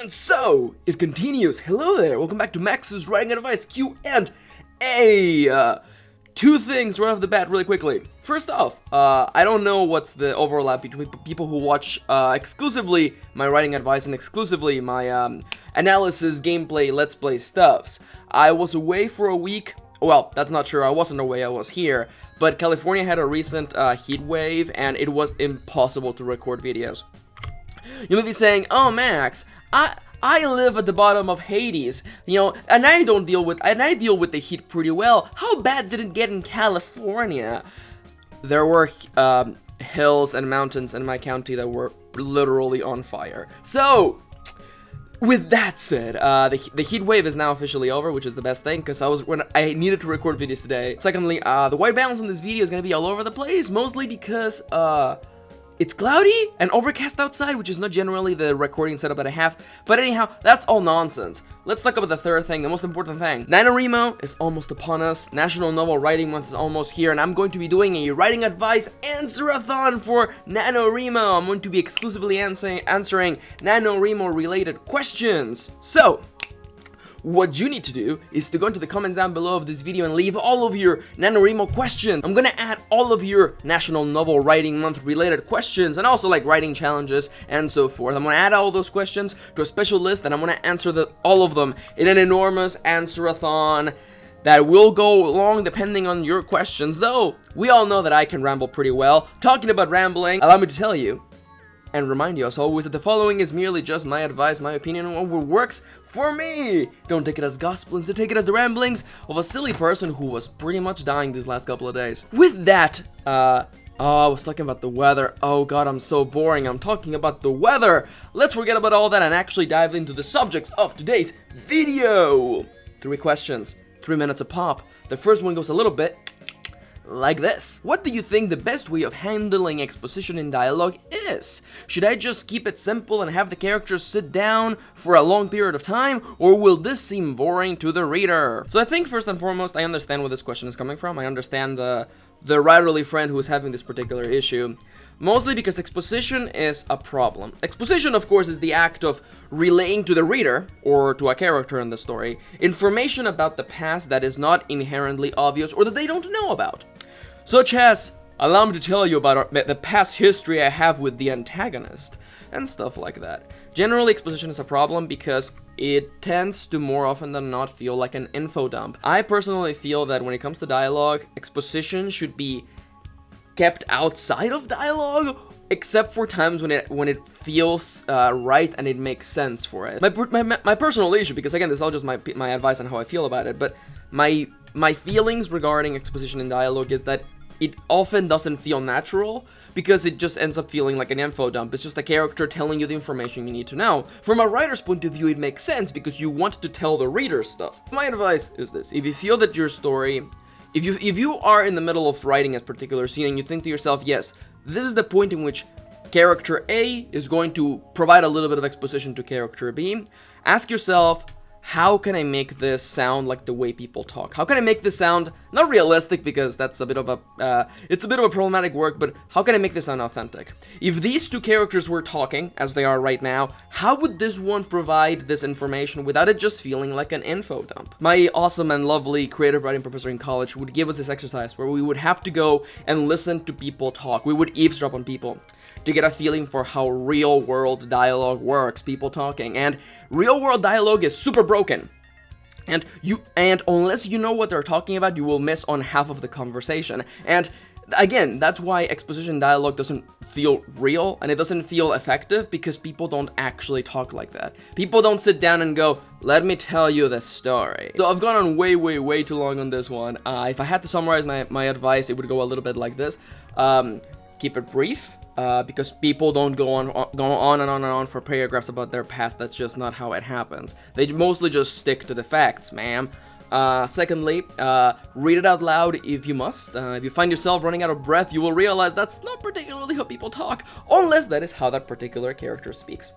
And so, it continues. Hello there, welcome back to Max's Writing Advice Q&A. Two things right off the bat really quickly. First off, I don't know what's the overlap between people who watch exclusively my writing advice and exclusively my analysis, gameplay, let's play stuffs. I was away for a week. Well, that's not true, I wasn't away, I was here. But California had a recent heat wave and it was impossible to record videos. You may be saying, oh Max, I live at the bottom of Hades, you know, and I deal with the heat pretty well. How bad did it get in California? There were hills and mountains in my county that were literally on fire. So, with that said, the heat wave is now officially over, which is the best thing, because I needed to record videos today. Secondly, the white balance in this video is gonna be all over the place, mostly because it's cloudy and overcast outside, which is not generally the recording setup that I have. But anyhow, that's all nonsense. Let's talk about the third thing, the most important thing. NaNoWriMo is almost upon us. National Novel Writing Month is almost here, and I'm going to be doing a writing advice answer-a-thon for NaNoWriMo. I'm going to be exclusively answering NaNoWriMo related questions. So, what you need to do is to go into the comments down below of this video and leave all of your NaNoWriMo questions. I'm gonna add all of your National Novel Writing Month related questions and also like writing challenges and so forth. I'm gonna add all those questions to a special list and I'm gonna answer all of them in an enormous answer-a-thon that will go long depending on your questions, though we all know that I can ramble pretty well. Talking about rambling, allow me to tell you and remind you as always that the following is merely just my advice, my opinion on what works for me. Don't take it as gospel, instead take it as the ramblings of a silly person who was pretty much dying these last couple of days. With that, I was talking about the weather. Oh god, I'm so boring. I'm talking about the weather. Let's forget about all that and actually dive into the subjects of today's video. 3 questions, 3 minutes a pop. The first one goes a little bit like this. What do you think the best way of handling exposition in dialogue is? Should I just keep it simple and have the characters sit down for a long period of time, or will this seem boring to the reader? So I think first and foremost, I understand where this question is coming from. I understand the writerly friend who is having this particular issue. Mostly because exposition is a problem. Exposition, of course, is the act of relaying to the reader, or to a character in the story, information about the past that is not inherently obvious or that they don't know about. Such as, allow me to tell you about the past history I have with the antagonist, and stuff like that. Generally, exposition is a problem because it tends to more often than not feel like an info dump. I personally feel that when it comes to dialogue, exposition should be kept outside of dialogue, except for times when it feels right and it makes sense for it. My personal issue, because again, this is all just my advice on how I feel about it, but my feelings regarding exposition in dialogue is that it often doesn't feel natural because it just ends up feeling like an info dump. It's just a character telling you the information you need to know. From a writer's point of view, it makes sense because you want to tell the reader stuff. My advice is this: if you feel that your story, if you are in the middle of writing a particular scene and you think to yourself, yes, this is the point in which character A is going to provide a little bit of exposition to character B, ask yourself, how can I make this sound like the way people talk? How can I make this sound not realistic, because that's a bit of a problematic work, but how can I make this sound authentic? If these two characters were talking as they are right now, how would this one provide this information without it just feeling like an info dump? My awesome and lovely creative writing professor in college would give us this exercise where we would have to go and listen to people talk. We would eavesdrop on people to get a feeling for how real-world dialogue works, people talking. And real-world dialogue is super broken. And unless you know what they're talking about, you will miss on half of the conversation. And again, that's why exposition dialogue doesn't feel real and it doesn't feel effective, because people don't actually talk like that. People don't sit down and go, let me tell you the story. So I've gone on way too long on this one. If I had to summarize my advice, it would go a little bit like this. Keep it brief. Because people don't go on and on for paragraphs about their past. That's just not how it happens. They mostly just stick to the facts, ma'am. Secondly, read it out loud if you must. If you find yourself running out of breath, you will realize that's not particularly how people talk, unless that is how that particular character speaks.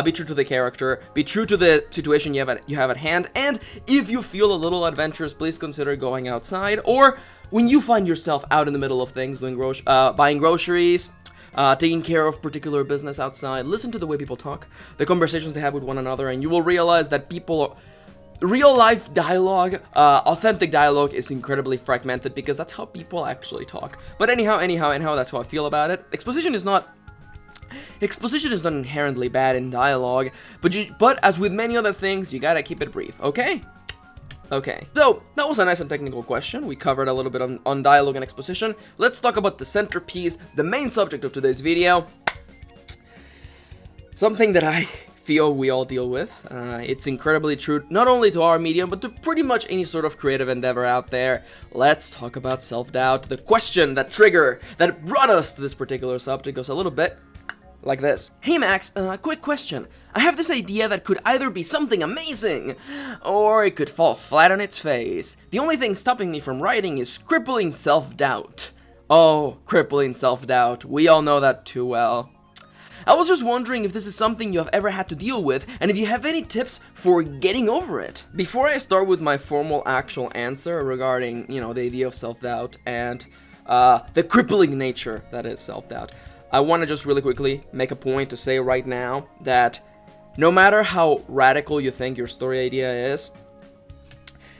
Be true to the character, be true to the situation you have at hand, and if you feel a little adventurous, please consider going outside, or when you find yourself out in the middle of things, doing buying groceries, taking care of particular business outside. Listen to the way people talk, the conversations they have with one another, and you will realize that real life dialogue, authentic dialogue is incredibly fragmented because that's how people actually talk. But anyhow, that's how I feel about it. Exposition is not inherently bad in dialogue, but as with many other things, you gotta keep it brief, okay? Okay, so that was a nice and technical question. We covered a little bit on dialogue and exposition. Let's talk about the centerpiece, the main subject of today's video. Something that I feel we all deal with. It's incredibly true not only to our medium, but to pretty much any sort of creative endeavor out there. Let's talk about self-doubt. The question, that trigger, that brought us to this particular subject goes a little bit like this. Hey Max, quick question. I have this idea that could either be something amazing, or it could fall flat on its face. The only thing stopping me from writing is crippling self-doubt. Oh, crippling self-doubt. We all know that too well. I was just wondering if this is something you have ever had to deal with, and if you have any tips for getting over it. Before I start with my formal actual answer regarding, the idea of self-doubt and the crippling nature that is self-doubt, I want to just really quickly make a point to say right now that no matter how radical you think your story idea is,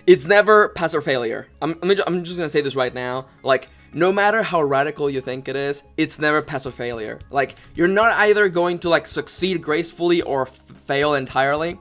it's never pass or failure. I'm just gonna say this right now. Like, no matter how radical you think it is, it's never pass or failure. Like, you're not either going to succeed gracefully or fail entirely.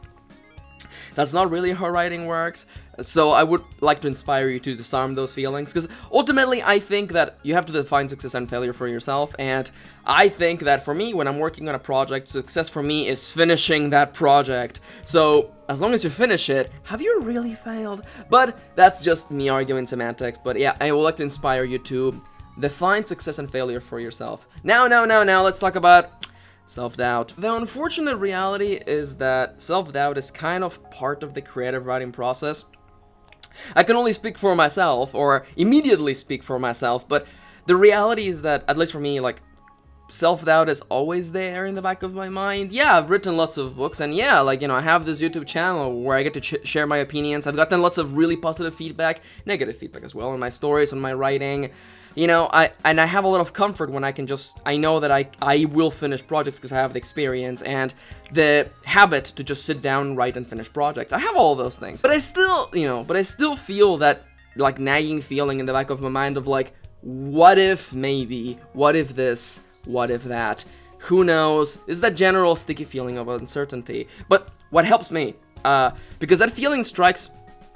That's not really how writing works. So I would like to inspire you to disarm those feelings, because ultimately I think that you have to define success and failure for yourself, and I think that for me, when I'm working on a project, success for me is finishing that project. So as long as you finish it, have you really failed? But that's just me arguing semantics. But yeah, I would like to inspire you to define success and failure for yourself. Now, let's talk about self-doubt. The unfortunate reality is that self-doubt is kind of part of the creative writing process. I can only speak for myself, or immediately speak for myself, but the reality is that, at least for me, self-doubt is always there in the back of my mind. Yeah, I've written lots of books, and yeah, I have this YouTube channel where I get to share my opinions. I've gotten lots of really positive feedback, negative feedback as well, on my stories, on my writing. I have a lot of comfort when I know that I will finish projects because I have the experience and the habit to just sit down, write, and finish projects. I have all of those things, but I still feel that nagging feeling in the back of my mind of what if maybe, what if this, what if that, who knows? Is that general sticky feeling of uncertainty. But what helps me, because that feeling strikes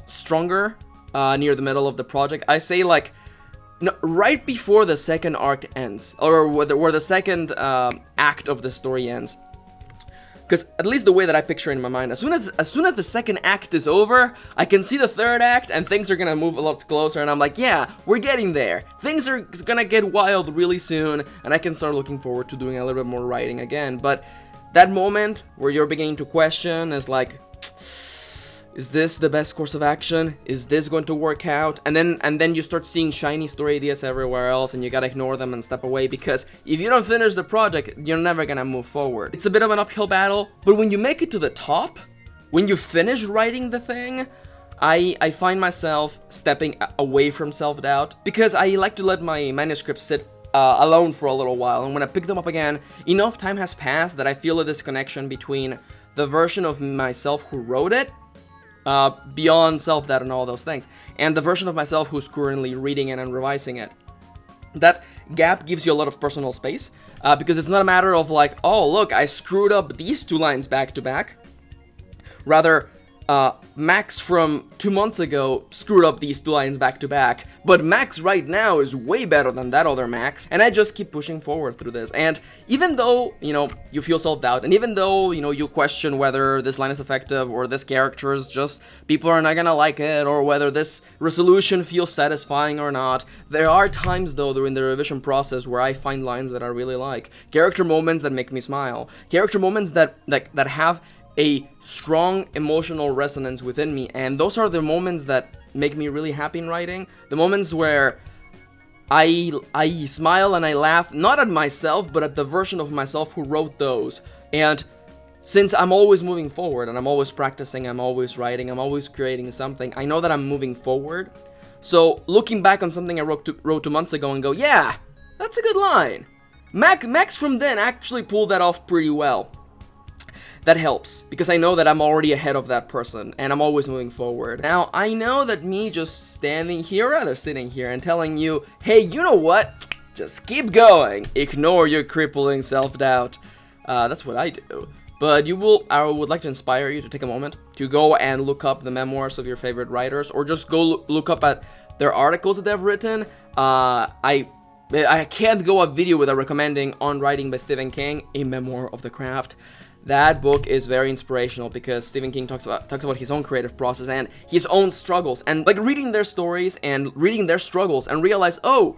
stronger near the middle of the project, I say no, right before the second arc ends, or where the second act of the story ends. Because at least the way that I picture it in my mind, as soon as the second act is over, I can see the third act, and things are gonna move a lot closer, and I'm like, yeah, we're getting there. Things are gonna get wild really soon, and I can start looking forward to doing a little bit more writing again. But that moment where you're beginning to question is this the best course of action? Is this going to work out? And then you start seeing shiny story ideas everywhere else, and you gotta ignore them and step away, because if you don't finish the project, you're never gonna move forward. It's a bit of an uphill battle, but when you make it to the top, when you finish writing the thing, I find myself stepping away from self-doubt, because I like to let my manuscripts sit alone for a little while, and when I pick them up again, enough time has passed that I feel a disconnection between the version of myself who wrote it, beyond self-doubt and all those things, and the version of myself who's currently reading it and revising it. That gap gives you a lot of personal space, because it's not a matter of oh look, I screwed up these two lines back to back. Rather, Max from 2 months ago screwed up these two lines back to back, but Max right now is way better than that other Max, and I just keep pushing forward through this. And even though, you feel self-doubt, and even though, you question whether this line is effective, or this character is just, people are not gonna like it, or whether this resolution feels satisfying or not, there are times though during the revision process where I find lines that I really like, character moments that make me smile, character moments that have a strong emotional resonance within me, and those are the moments that make me really happy in writing. The moments where I smile and I laugh, not at myself, but at the version of myself who wrote those. And since I'm always moving forward, and I'm always practicing, I'm always writing, I'm always creating something, I know that I'm moving forward. So looking back on something I wrote 2 months ago and go, yeah, that's a good line. Max from then actually pulled that off pretty well. That helps, because I know that I'm already ahead of that person, and I'm always moving forward. Now, I know that me just standing here, rather sitting here, and telling you, hey, you know what? Just keep going. Ignore your crippling self-doubt. That's what I do. But I would like to inspire you to take a moment to go and look up the memoirs of your favorite writers, or just go look up at their articles that they've written. I can't go a video without recommending On Writing by Stephen King, a memoir of the craft. That book is very inspirational because Stephen King talks about his own creative process and his own struggles, and like reading their stories and reading their struggles and realize, oh,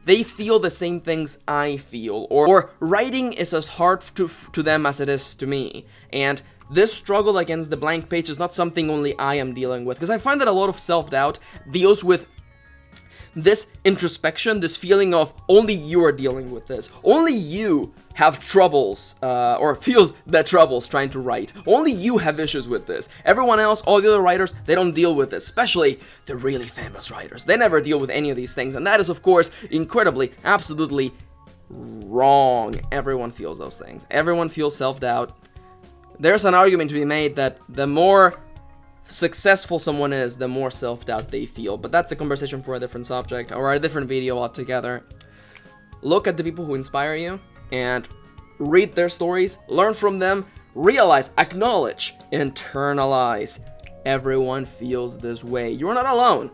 they feel the same things I feel, or writing is as hard to them as it is to me, and this struggle against the blank page is not something only I am dealing with, because I find that a lot of self-doubt deals with this introspection, this feeling of only you are dealing with this. Only you have troubles, or feels that troubles trying to write. Only you have issues with this. Everyone else, all the other writers, they don't deal with this, especially the really famous writers. They never deal with any of these things, and that is, of course, incredibly, absolutely wrong. Everyone feels those things. Everyone feels self-doubt. There's an argument to be made that the more successful someone is, the more self-doubt they feel, but that's a conversation for a different subject or a different video altogether. Look at the people who inspire you and read their stories, learn from them, realize, acknowledge, internalize. Everyone feels this way. You're not alone.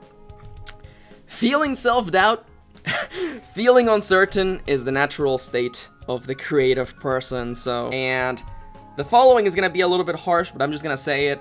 Feeling self-doubt, feeling uncertain is the natural state of the creative person. And the following is gonna be a little bit harsh, but I'm just gonna say it.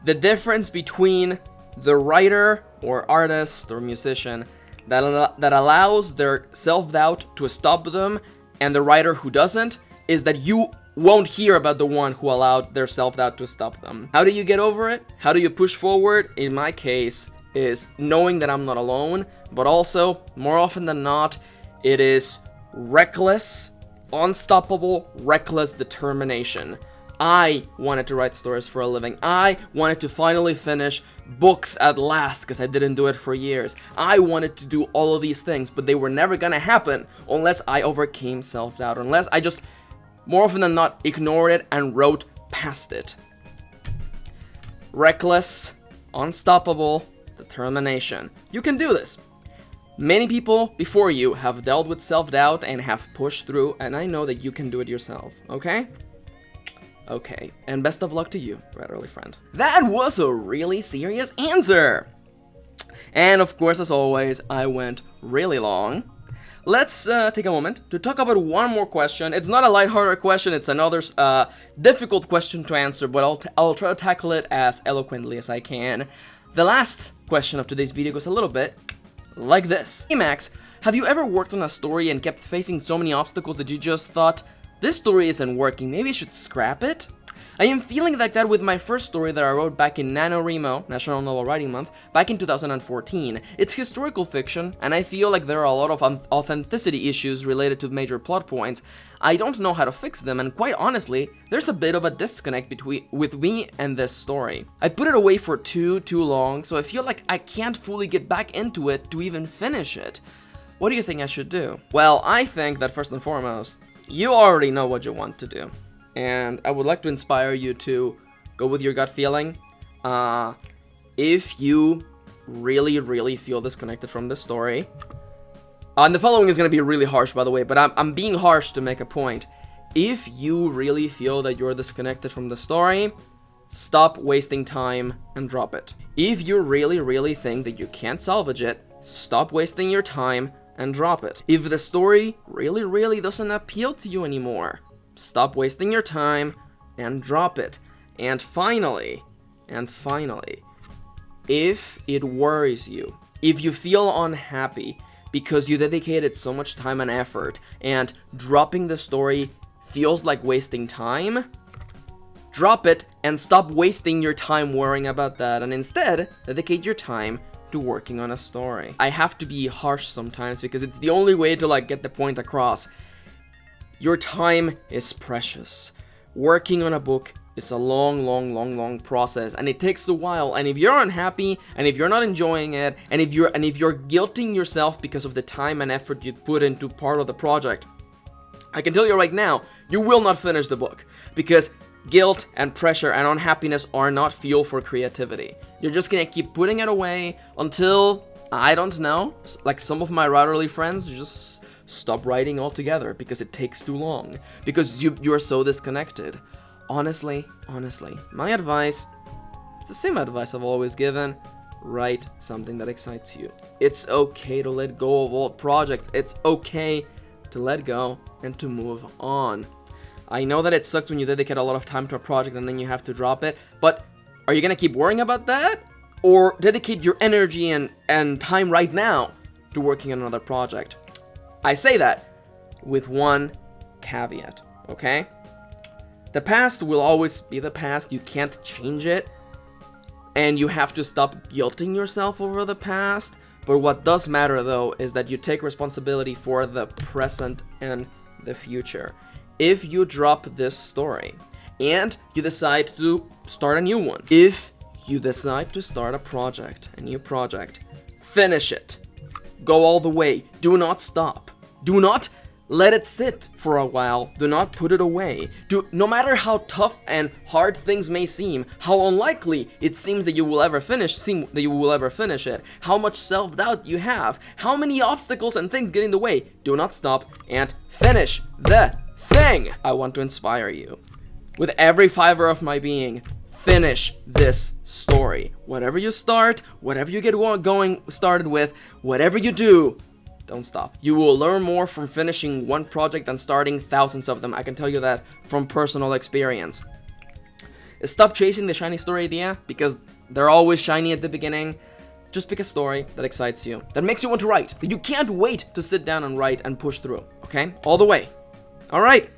The difference between the writer or artist or musician that allows their self-doubt to stop them and the writer who doesn't is that you won't hear about the one who allowed their self-doubt to stop them. How do you get over it? How do you push forward? In my case, is knowing that I'm not alone, but also, more often than not, it is reckless, unstoppable, reckless determination. I wanted to write stories for a living. I wanted to finally finish books at last because I didn't do it for years. I wanted to do all of these things, but they were never gonna happen unless I overcame self-doubt, unless I just, more often than not, ignored it and wrote past it. Reckless, unstoppable determination. You can do this. Many people before you have dealt with self-doubt and have pushed through, and I know that you can do it yourself, okay? Okay, and best of luck to you, Red Early Friend. That was a really serious answer! And of course, as always, I went really long. Let's take a moment to talk about one more question. It's not a lighthearted question, it's another difficult question to answer, but I'll try to tackle it as eloquently as I can. The last question of today's video goes a little bit like this. Hey Max, have you ever worked on a story and kept facing so many obstacles that you just thought, this story isn't working, maybe I should scrap it? I am feeling like that with my first story that I wrote back in NaNoWriMo, National Novel Writing Month, back in 2014. It's historical fiction, and I feel like there are a lot of authenticity issues related to major plot points. I don't know how to fix them, and quite honestly, there's a bit of a disconnect with me and this story. I put it away for too long, so I feel like I can't fully get back into it to even finish it. What do you think I should do? Well, I think that first and foremost, you already know what you want to do, and I would like to inspire you to go with your gut feeling. If you really feel disconnected from this story, and the following is going to be really harsh, by the way, but I'm being harsh to make a point. If you really feel that you're disconnected from the story, stop wasting time and drop it. If you really think that you can't salvage it, stop wasting your time and drop it. If the story really doesn't appeal to you anymore, stop wasting your time and drop it. And finally, if it worries you, if you feel unhappy because you dedicated so much time and effort and dropping the story feels like wasting time, drop it and stop wasting your time worrying about that, and instead dedicate your time to working on a story. I have to be harsh sometimes because it's the only way to get the point across. Your time is precious. Working on a book is a long process, and it takes a while, and if you're unhappy and if you're not enjoying it and if you're guilting yourself because of the time and effort you put into part of the project, I can tell you right now, you will not finish the book, because guilt and pressure and unhappiness are not fuel for creativity. You're just gonna keep putting it away until, I don't know, like some of my writerly friends just stop writing altogether because it takes too long, because you're so disconnected. Honestly, my advice, it's the same advice I've always given. Write something that excites you. It's okay to let go of old projects. It's okay to let go and to move on. I know that it sucks when you dedicate a lot of time to a project and then you have to drop it, but are you gonna keep worrying about that? Or dedicate your energy and time right now to working on another project? I say that with one caveat, okay? The past will always be the past. You can't change it. And you have to stop guilting yourself over the past. But what does matter, though, is that you take responsibility for the present and the future. If you drop this story and you decide to start a new one, if you decide to start a new project, finish it. Go all the way. Do not stop. Do not let it sit for a while. Do not put it away. No matter how tough and hard things may seem, how unlikely it seems that you will ever finish it, how much self-doubt you have, how many obstacles and things get in the way, do not stop and finish the thing. I want to inspire you. With every fiber of my being, finish this story. Whatever you start, whatever you get started with, whatever you do, don't stop. You will learn more from finishing one project than starting thousands of them. I can tell you that from personal experience. Stop chasing the shiny story idea, because they're always shiny at the beginning. Just pick a story that excites you, that makes you want to write, that you can't wait to sit down and write and push through, okay? All the way. All right.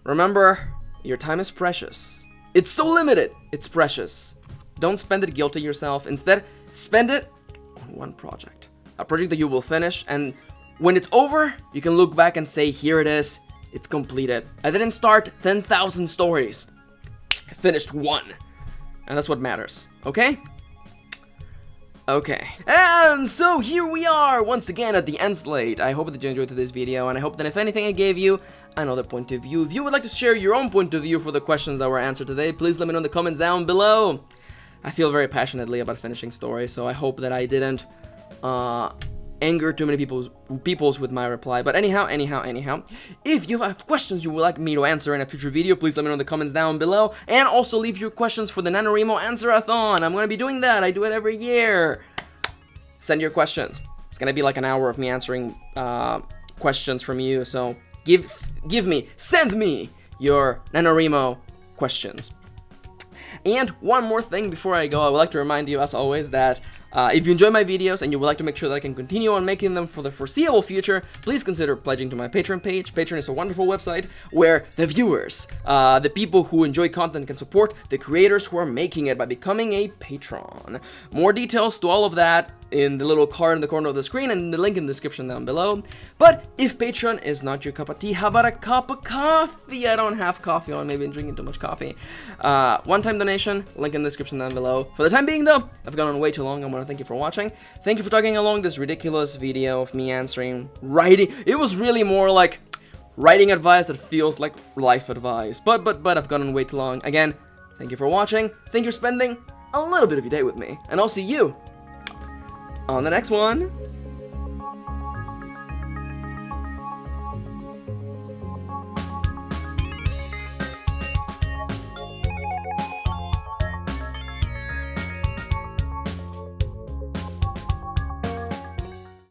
Remember, your time is precious. It's so limited. It's precious. Don't spend it guilting yourself. Instead, spend it on one project. A project that you will finish, and when it's over, you can look back and say, here it is, it's completed. I didn't start 10,000 stories. I finished one. And that's what matters, okay? Okay. And so here we are, once again at the end slate. I hope that you enjoyed today's video, and I hope that if anything I gave you another point of view. If you would like to share your own point of view for the questions that were answered today, please let me know in the comments down below. I feel very passionately about finishing stories, so I hope that I didn't anger too many peoples with my reply. But anyhow, if you have questions you would like me to answer in a future video, please let me know in the comments down below. And also leave your questions for the NaNoWriMo Answer-a-thon. I'm gonna be doing that. I do it every year. Send your questions. It's gonna be like an hour of me answering questions from you. So send me your NaNoWriMo questions. And one more thing before I go, I would like to remind you, as always, that if you enjoy my videos and you would like to make sure that I can continue on making them for the foreseeable future, please consider pledging to my Patreon page. Patreon is a wonderful website where the viewers, the people who enjoy content, can support the creators who are making it by becoming a patron. More details to all of that in the little card in the corner of the screen and the link in the description down below. But if Patreon is not your cup of tea, how about a cup of coffee? I don't have coffee on, maybe I'm drinking too much coffee. One-time donation, link in the description down below. For the time being though, I've gone on way too long. I want to thank you for watching. Thank you for tagging along this ridiculous video of me answering writing. It was really more like writing advice that feels like life advice. But I've gone on way too long. Again, thank you for watching. Thank you for spending a little bit of your day with me. And I'll see you on the next one.